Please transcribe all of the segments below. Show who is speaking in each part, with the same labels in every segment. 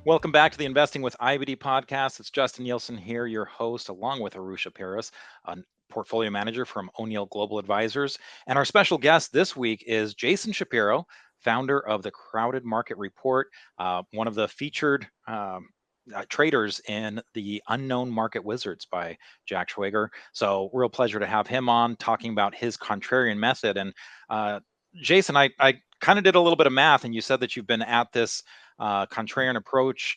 Speaker 1: Welcome back to the Investing with IBD podcast. It's Justin Nielsen here, your host, along with Shapiro, a portfolio manager from O'Neill Global Advisors. And our special guest this week is Jason Shapiro, founder of the Crowded Market Report, one of the featured traders in the Unknown Market Wizards by Jack Schwager. So real pleasure to have him on talking about his contrarian method. And Jason, I kind of did a little bit of math, and you said that you've been at this contrarian approach,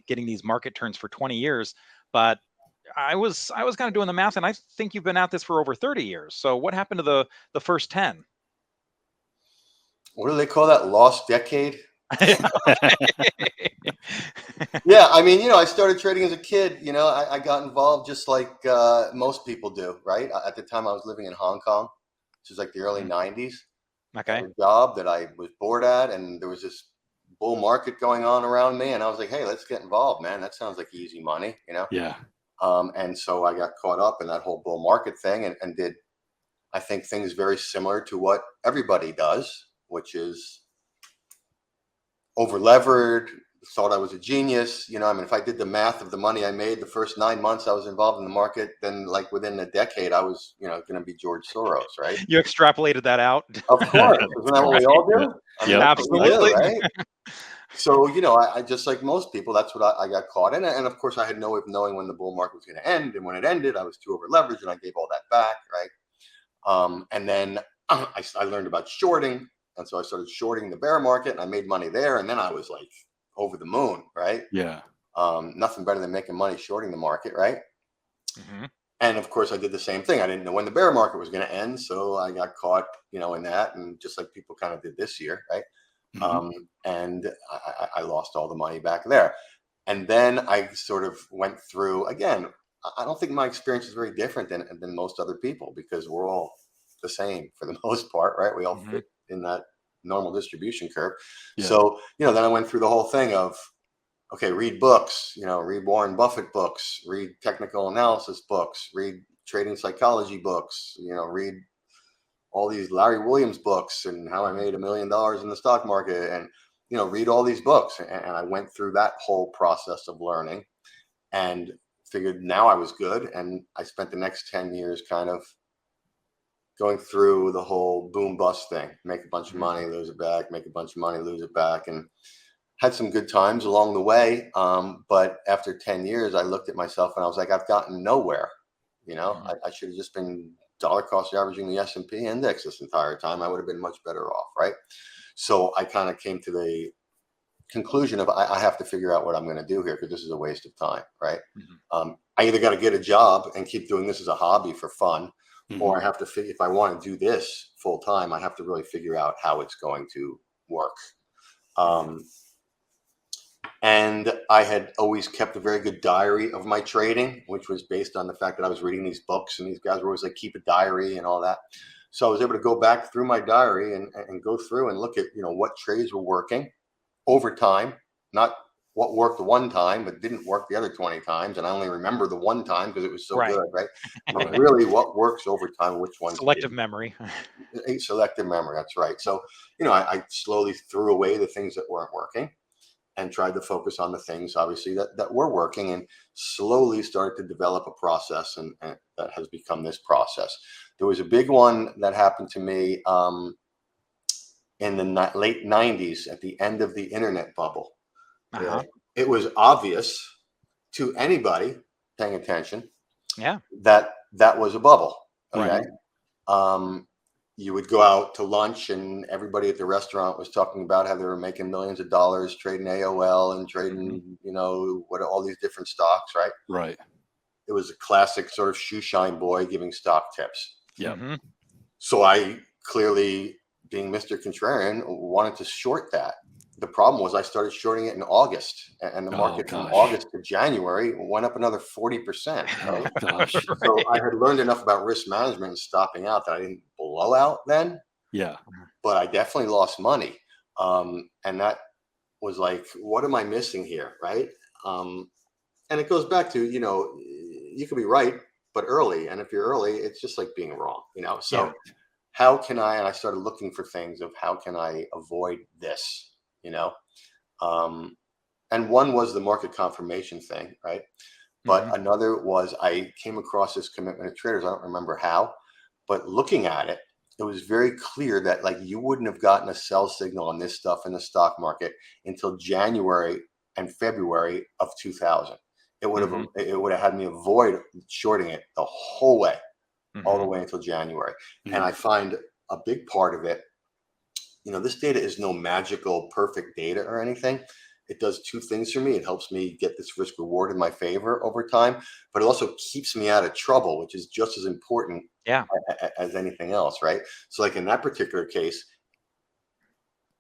Speaker 1: getting these market turns for 20 years. But I was kind of doing the math, and I think you've been at this for over 30 years. So what happened to the first 10?
Speaker 2: What do they call that? Lost decade? Yeah, I mean, I started trading as a kid. I got involved just like most people do, right? At the time, I was living in Hong Kong, which is like the early 90s.
Speaker 1: Okay.
Speaker 2: I had a job that I was bored at, and there was this bull market going on around me, and I was like, hey, let's get involved, man. That sounds like easy money,
Speaker 3: Yeah.
Speaker 2: And so I got caught up in that whole bull market thing and did, I think, things very similar to what everybody does, which is over-levered, thought I was a genius. If I did the math of the money I made the first 9 months I was involved in the market, then like within a decade, I was, going to be George Soros, right?
Speaker 1: You extrapolated that out?
Speaker 2: Of course. Isn't that what we all do?
Speaker 1: Yeah. Absolutely.
Speaker 2: Right? So, I just like most people, that's what I got caught in. And of course, I had no way of knowing when the bull market was going to end. And when it ended, I was too over-leveraged and I gave all that back, right? And then I learned about shorting. And so I started shorting the bear market and I made money there. And then I was like over the moon, right?
Speaker 3: Yeah.
Speaker 2: Nothing better than making money shorting the market, right?
Speaker 1: Mm-hmm.
Speaker 2: And of course, I did the same thing. I didn't know when the bear market was going to end. So I got caught, in that. And just like people kind of did this year, right?
Speaker 3: Mm-hmm.
Speaker 2: And I lost all the money back there. And then I sort of went through, again, I don't think my experience is very different than most other people because we're all the same for the most part, right? We all fit in that normal distribution curve.
Speaker 3: Yeah.
Speaker 2: So, then I went through the whole thing of, okay, read books, read Warren Buffett books, read technical analysis books, read trading psychology books, read all these Larry Williams books and how I made $1 million in the stock market and, read all these books. And I went through that whole process of learning and figured now I was good. And I spent the next 10 years kind of going through the whole boom bust thing, make a bunch of money, lose it back, make a bunch of money, lose it back. And had some good times along the way. But after 10 years, I looked at myself and I was like, I've gotten nowhere. I should have just been dollar cost averaging the S&P index this entire time. I would have been much better off, right? So I kind of came to the conclusion of I have to figure out what I'm going to do here because this is a waste of time, right? I either got to get a job and keep doing this as a hobby for fun, or I have to figure, if I want to do this full time, I have to really figure out how it's going to work. And I had always kept a very good diary of my trading, which was based on the fact that I was reading these books and these guys were always like, keep a diary and all that. So I was able to go back through my diary and go through and look at, what trades were working over time, not what worked one time, but didn't work the other 20 times. And I only remember the one time because it was so good, right? But really what works over time, which ones
Speaker 1: Selective memory.
Speaker 2: Selective memory, that's right. So, I slowly threw away the things that weren't working and tried to focus on the things, obviously, that were working and slowly started to develop a process and that has become this process. There was a big one that happened to me in the late 90s at the end of the internet bubble. It was obvious to anybody paying attention that was a bubble. Okay. You would go out to lunch and everybody at the restaurant was talking about how they were making millions of dollars trading AOL and trading, what all these different stocks, right?
Speaker 3: Right.
Speaker 2: It was a classic sort of shoe shine boy giving stock tips.
Speaker 3: Yeah.
Speaker 2: So I clearly, being Mr. Contrarian, wanted to short that. The problem was I started shorting it in August, and the market from August to January went up another 40%.
Speaker 3: Oh, gosh.
Speaker 2: So I had learned enough about risk management and stopping out that I didn't blow out then.
Speaker 3: Yeah.
Speaker 2: But I definitely lost money. And that was like, what am I missing here, right? And it goes back to, you could be right, but early. And if you're early, it's just like being wrong, So how can and I started looking for things of how can I avoid this? and one was the market confirmation thing, right? But another was I came across this commitment of traders. I don't remember how, but looking at it, it was very clear that like you wouldn't have gotten a sell signal on this stuff in the stock market until January and February of 2000. It would have had me avoid shorting it the whole way, all the way until January. And I find a big part of it, this data is no magical perfect data or anything. It does two things for me. It helps me get this risk reward in my favor over time, but it also keeps me out of trouble, which is just as important as anything else, right? So like in that particular case,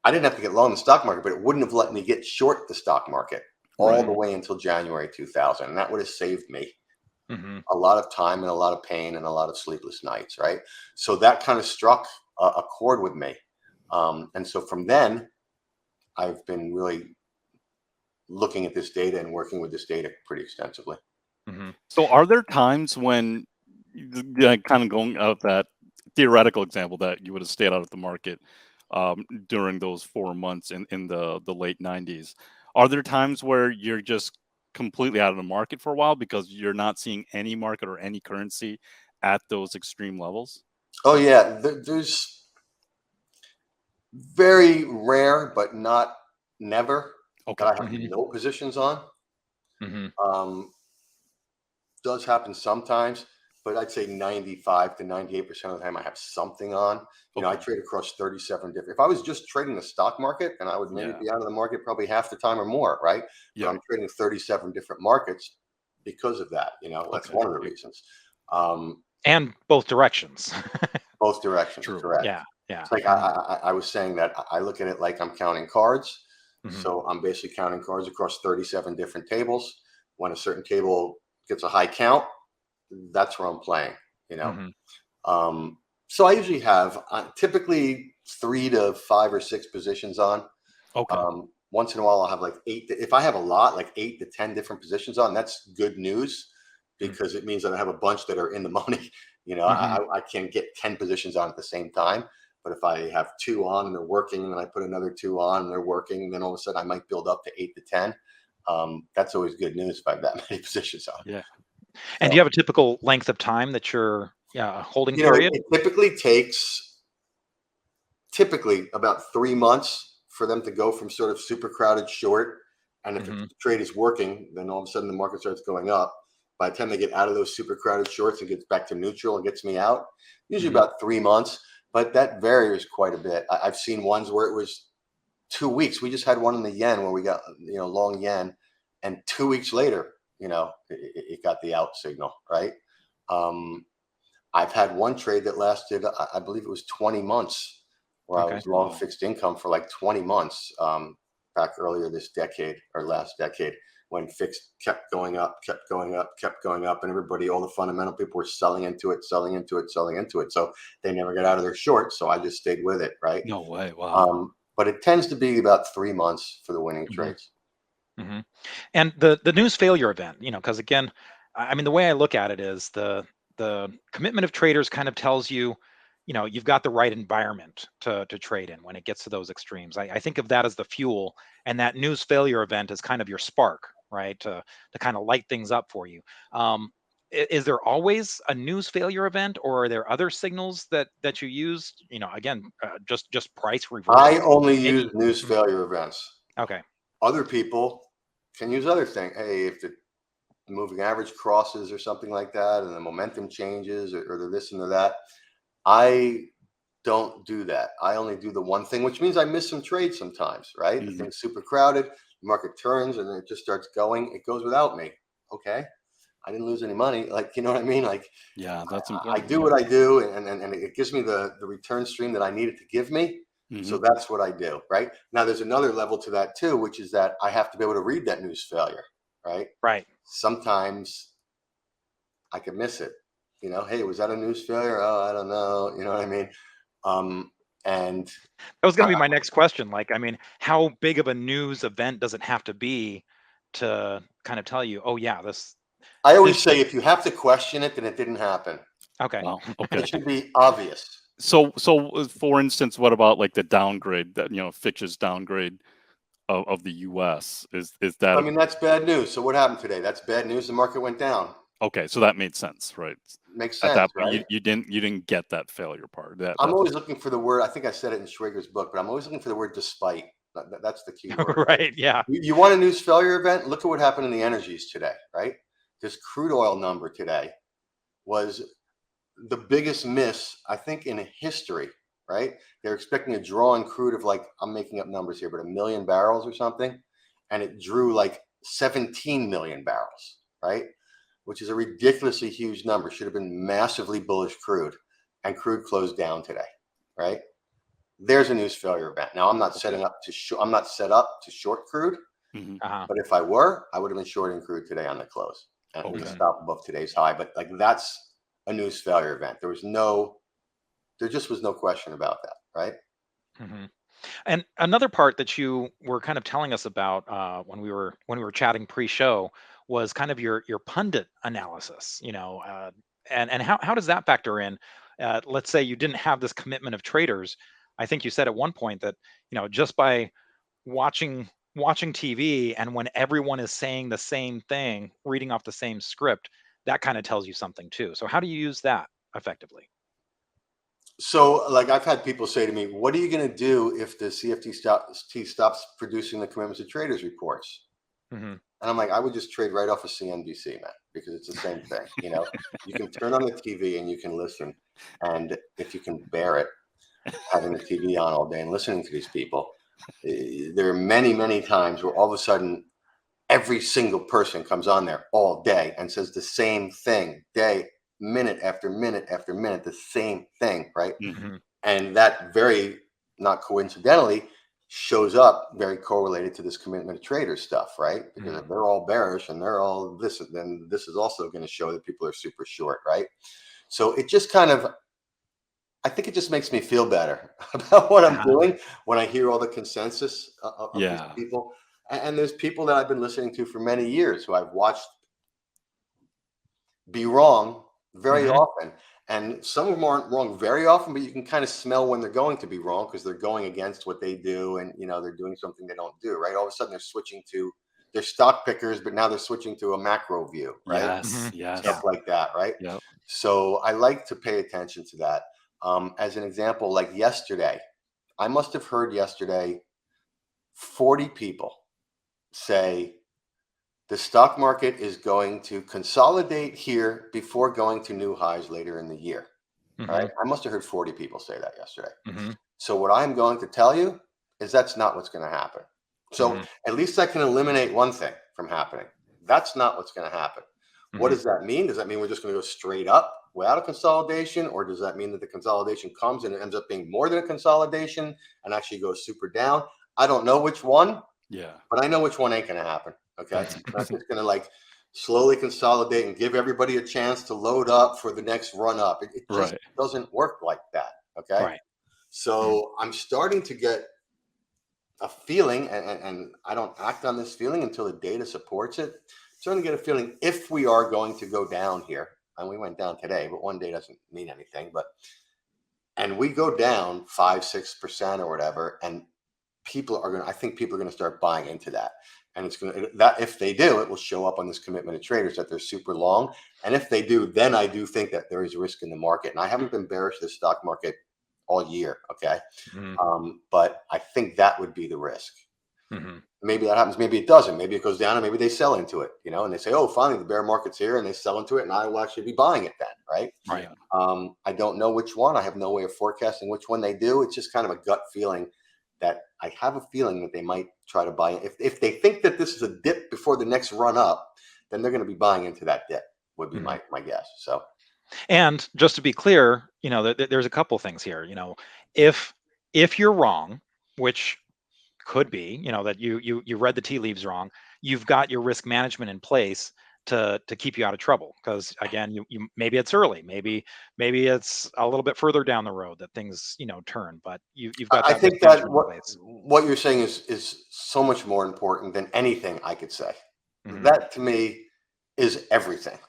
Speaker 2: I didn't have to get long in the stock market, but it wouldn't have let me get short the stock market all the way until January 2000. And that would have saved me a lot of time and a lot of pain and a lot of sleepless nights, right? So that kind of struck a chord with me. And so from then, I've been really looking at this data and working with this data pretty extensively.
Speaker 3: So are there times when, kind of going out of that theoretical example, that you would have stayed out of the market during those 4 months in the late 90s, are there times where you're just completely out of the market for a while because you're not seeing any market or any currency at those extreme levels?
Speaker 2: Oh yeah, there's very rare, but not never,
Speaker 3: Okay.
Speaker 2: that I have no positions on. Does happen sometimes, but I'd say 95 to 98% of the time I have something on. I trade across 37 different. If I was just trading the stock market, and I would maybe be out of the market probably half the time or more, right? But I'm trading 37 different markets because of that. That's one of the reasons.
Speaker 1: And both directions.
Speaker 2: Both directions, correct.
Speaker 1: Yeah.
Speaker 2: It's like I was saying that I look at it like I'm counting cards. So I'm basically counting cards across 37 different tables. When a certain table gets a high count, that's where I'm playing, So I usually have typically 3 to 5 or 6 positions on. Once in a while I'll have like 8. If I have a lot, like 8 to 10 different positions on, that's good news because it means that I have a bunch that are in the money. I can't get 10 positions on at the same time. But if I have 2 on and they're working, and then I put another 2 on and they're working, and then all of a sudden I might build up to 8 to 10. That's always good news if I have that many positions on.
Speaker 1: Yeah. And do you have a typical length of time that you're holding
Speaker 2: You know,
Speaker 1: period?
Speaker 2: it typically takes about 3 months for them to go from sort of super crowded short. And if the trade is working, then all of a sudden the market starts going up. By the time they get out of those super crowded shorts and gets back to neutral and gets me out, usually about 3 months. But that varies quite a bit. I've seen ones where it was 2 weeks. We just had one in the yen where we got, long yen. And 2 weeks later, it got the out signal, right? I've had one trade that lasted, I believe it was 20 months, where I was long fixed income for like 20 months back earlier this decade or last decade, when fixed kept going up, and everybody, all the fundamental people were selling into it. So they never got out of their short. So I just stayed with it, right?
Speaker 3: No way. Wow.
Speaker 2: But it tends to be about 3 months for the winning trades.
Speaker 1: And the news failure event, because again, I mean, the way I look at it is the commitment of traders kind of tells you, you've got the right environment to trade in when it gets to those extremes. I think of that as the fuel, and that news failure event is kind of your spark, right? To kind of light things up for you. Is there always a news failure event, or are there other signals that you use? Again, just price reversal.
Speaker 2: I only use news failure events.
Speaker 1: Okay.
Speaker 2: Other people can use other things. Hey, if the moving average crosses or something like that, and the momentum changes, or the this and the that, I don't do that. I only do the one thing, which means I miss some trades sometimes, right? The thing's super crowded, the market turns, and then it just starts going. It goes without me. Okay. I didn't lose any money. Like, you know what I mean? Like,
Speaker 3: yeah, that's important.
Speaker 2: I do what I do, and it gives me the return stream that I need it to give me. So that's what I do, right? Now, there's another level to that too, which is that I have to be able to read that news failure, right?
Speaker 1: Right.
Speaker 2: Sometimes I could miss it. Hey, was that a news failure? Oh, I don't know. You know what I mean? And
Speaker 1: that was going to be my next question. Like, I mean, how big of a news event does it have to be to kind of tell you, oh yeah, this?
Speaker 2: I always say, if you have to question it, then it didn't happen.
Speaker 1: Okay.
Speaker 3: Wow. Okay.
Speaker 2: It should be obvious.
Speaker 3: So for instance, what about like the downgrade that, Fitch's downgrade of the U.S. Is that
Speaker 2: I mean, that's bad news. So what happened today? That's bad news. The market went down.
Speaker 3: okay? So that made sense, right?
Speaker 2: Makes
Speaker 3: At
Speaker 2: sense,
Speaker 3: that point,
Speaker 2: right?
Speaker 3: you didn't get that failure part.
Speaker 2: I'm always looking for the word. I think I said it in Schrager's book, but I'm always looking for the word despite. That's the key word.
Speaker 1: Right. Yeah.
Speaker 2: You want a news failure event? Look at what happened in the energies today, right? This crude oil number today was the biggest miss, I think, in history, right? They're expecting a draw on crude of like, I'm making up numbers here, but 1 million barrels or something. And it drew like 17 million barrels, right? Which is a ridiculously huge number. Should have been massively bullish crude. And crude closed down today, right? There's a news failure event. Now, I'm not setting up to I'm not set up to short crude, but if I were, I would have been shorting crude today on the close and to stop above today's high. But like that's a news failure event. There just was no question about that, right?
Speaker 1: And another part that you were kind of telling us about when we were chatting pre-show was kind of your pundit analysis, and how does that factor in? Let's say you didn't have this commitment of traders. I think you said at one point that just by watching TV, and when everyone is saying the same thing, reading off the same script, that kind of tells you something too. So how do you use that effectively?
Speaker 2: So, like, I've had people say to me, "What are you going to do if the CFTC stops producing the commitments of traders reports?" And I'm like, I would just trade right off of CNBC, man, because it's the same thing. You can turn on the TV and you can listen, and if you can bear it, having the TV on all day and listening to these people, there are many, many times where all of a sudden every single person comes on there all day and says the same thing, minute after minute after minute, the same thing, right? And that very, not coincidentally, shows up very correlated to this commitment to traders stuff, right? Because if they're all bearish and they're all this, then this is also going to show that people are super short, right? So it just kind of, I think it just makes me feel better about what I'm doing when I hear all the consensus of these people. And there's people that I've been listening to for many years who I've watched be wrong very often. And some of them aren't wrong very often, but you can kind of smell when they're going to be wrong because they're going against what they do, and they're doing something they don't do, right? All of a sudden they're switching to they're stock pickers, but now they're switching to a macro view, right? Stuff like that, right? So I like to pay attention to that. As an example, like yesterday, I must have heard yesterday 40 people say the stock market is going to consolidate here before going to new highs later in the year. Right? I must have heard 40 people say that yesterday. So what I'm going to tell you is that's not what's going to happen. So at least I can eliminate one thing from happening. That's not what's going to happen. What does that mean? Does that mean we're just going to go straight up without a consolidation? Or does that mean that the consolidation comes and it ends up being more than a consolidation and actually goes super down? I don't know which one. But I know which one ain't going to happen. Okay. That's just going to like slowly consolidate and give everybody a chance to load up for the next run up. It just doesn't work like that. Okay. So I'm starting to get a feeling, and I don't act on this feeling until the data supports it. I'm starting to get a feeling if we are going to go down here, and we went down today, but one day doesn't mean anything, and we go down 5-6% or whatever, and I think people are going to start buying into that. And it's going to, that if they do, it will show up on this commitment of traders that they're super long. And if they do, then I do think that there is risk in the market. And I haven't been bearish this stock market all year. Okay. But I think that would be the risk. Maybe that happens. Maybe it doesn't. Maybe it goes down and maybe they sell into it, and they say, oh, finally the bear market's here, and they sell into it. And I will actually be buying it then. Right. I don't know which one. I have no way of forecasting which one they do. It's just kind of a gut feeling that I have a feeling that they might try to buy it. If they think that this is a dip before the next run up, then they're going to be buying into that dip, would be my guess. So,
Speaker 1: and just to be clear, there's a couple things here. If you're wrong, which could be, that you read the tea leaves wrong, you've got your risk management in place to keep you out of trouble. Because again, you maybe it's early, maybe it's a little bit further down the road that things turn, but you've got that.
Speaker 2: I think that what you're saying is so much more important than anything I could say. That to me is everything.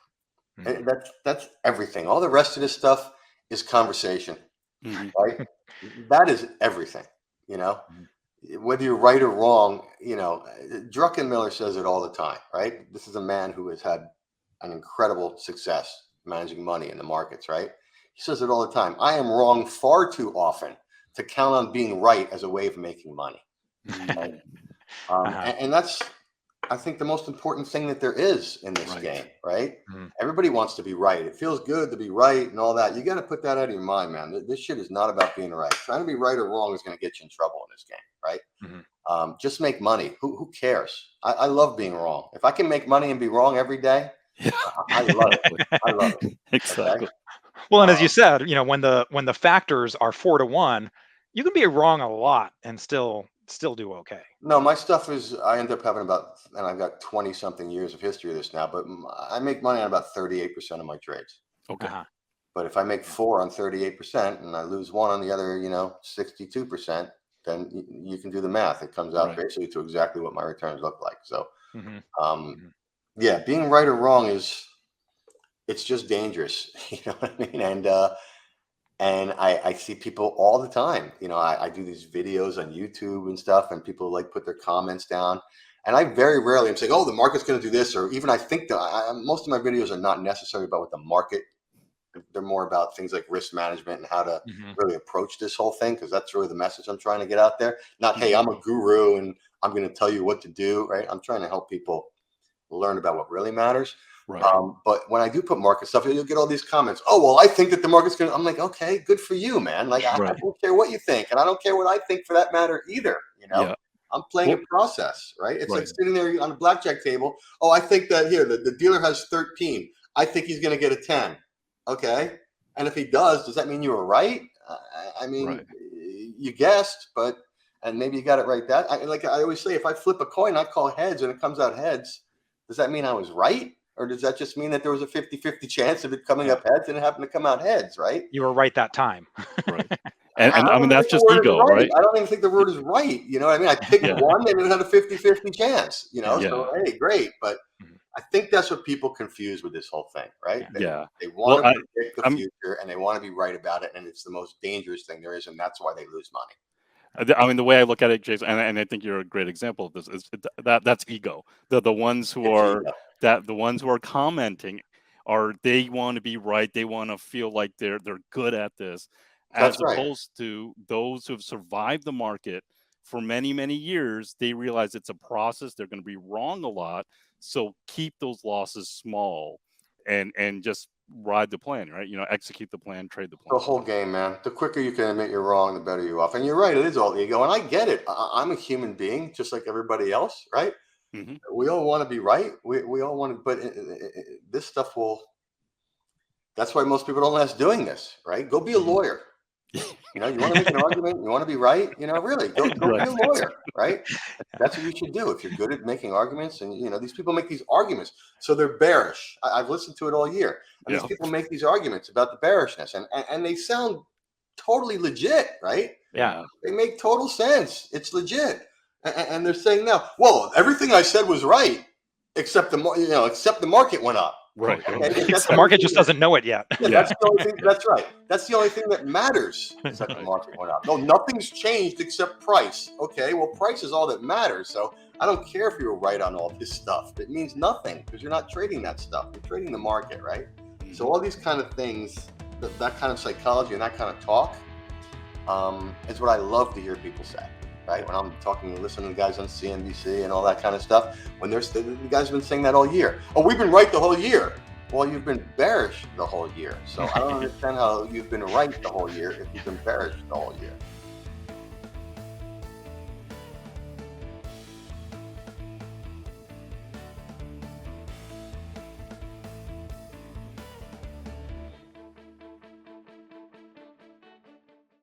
Speaker 2: And that's everything. All the rest of this stuff is conversation, right? That is everything. whether you're right or wrong, Druckenmiller says it all the time, right? This is a man who has had an incredible success managing money in the markets, right? He says it all the time. I am wrong far too often to count on being right as a way of making money. Right? And that's, I think, the most important thing that there is in this game, right? Everybody wants to be right. It feels good to be right and all that. You got to put that out of your mind, man. This shit is not about being right. Trying to be right or wrong is going to get you in trouble in this game, right? Just make money. Who cares? I love being wrong. If I can make money and be wrong every day, I love it. I love it.
Speaker 3: Exactly.
Speaker 2: Okay?
Speaker 1: Well, and as you said, when the factors are 4-1, you can be wrong a lot and still do okay.
Speaker 2: No, my stuff is, I end up having and I've got 20 something years of history of this now, but I make money on about 38% of my trades.
Speaker 3: Okay.
Speaker 2: But if I make 4 on 38% and I lose 1 on the other, 62%, then you can do the math. It comes out basically to exactly what my returns look like. So, yeah, being right or wrong it's just dangerous. You know what I mean? And I see people all the time. I do these videos on YouTube and stuff, and people put their comments down. And I very rarely am saying, "Oh, the market's going to do this," or even I think that most of my videos are not necessarily about what the market. They're more about things like risk management and how to really approach this whole thing, because that's really the message I'm trying to get out there. Not, hey, I'm a guru and I'm going to tell you what to do, right? I'm trying to help people learn about what really matters.
Speaker 3: Right.
Speaker 2: But when I do put market stuff, you'll get all these comments. Oh, well, I think that the market's going to, I'm like, okay, good for you, man. I don't care what you think. And I don't care what I think for that matter either. I'm playing a process, right? It's like sitting there on a blackjack table. Oh, I think that here, the dealer has 13. I think he's going to get a 10. Okay. And if he does that mean you were right? I mean, you guessed, and maybe you got it right. Like I always say, if I flip a coin, I call heads and it comes out heads. Does that mean I was right? Or does that just mean that there was a 50-50 chance of it coming up heads and it happened to come out heads, right?
Speaker 1: You were right that time.
Speaker 3: Right. And I mean, that's just ego, right?
Speaker 2: I don't even think the word is right. You know what I mean? I picked one and it had a 50-50 chance, So, hey, great. But I think that's what people confuse with this whole thing, right? They want to predict the future and they want to be right about it. And it's the most dangerous thing there is. And that's why they lose money.
Speaker 3: I mean, the way I look at it, Jason, and I think you're a great example of this, is that's ego. The ones who are the ones who are commenting they want to be right. They want to feel like they're good at this, as opposed to those who have survived the market for many, many years. They realize it's a process. They're going to be wrong a lot. So keep those losses small and just ride the plan, right? Execute the plan, trade the plan.
Speaker 2: The whole game, man. The quicker you can admit you're wrong, the better you're off. And you're right, it is all ego. And I get it. I'm a human being, just like everybody else, right? We all want to be right. We all want to, but this stuff that's why most people don't last doing this, right? Go be a lawyer. You want to make an argument, you want to be right, really, go be a lawyer, right? That's what you should do if you're good at making arguments. And, these people make these arguments. So they're bearish. I've listened to it all year. And these people make these arguments about the bearishness and they sound totally legit, right?
Speaker 1: Yeah.
Speaker 2: They make total sense. It's legit. And they're saying now, well, everything I said was right, except the market went up.
Speaker 3: Right.
Speaker 1: The market just doesn't know it yet.
Speaker 2: That's the only thing. That's right. That's the only thing that matters is that the market went up. No, nothing's changed except price. Okay, well, price is all that matters. So I don't care if you were right on all this stuff. It means nothing because you're not trading that stuff. You're trading the market, right? So all these kind of things, that kind of psychology and that kind of talk, is what I love to hear people say. Right? When I'm talking and listening to guys on CNBC and all that kind of stuff, when the guys have been saying that all year. Oh, we've been right the whole year. Well, you've been bearish the whole year. So I don't understand how you've been right the whole year if you've been bearish the whole year.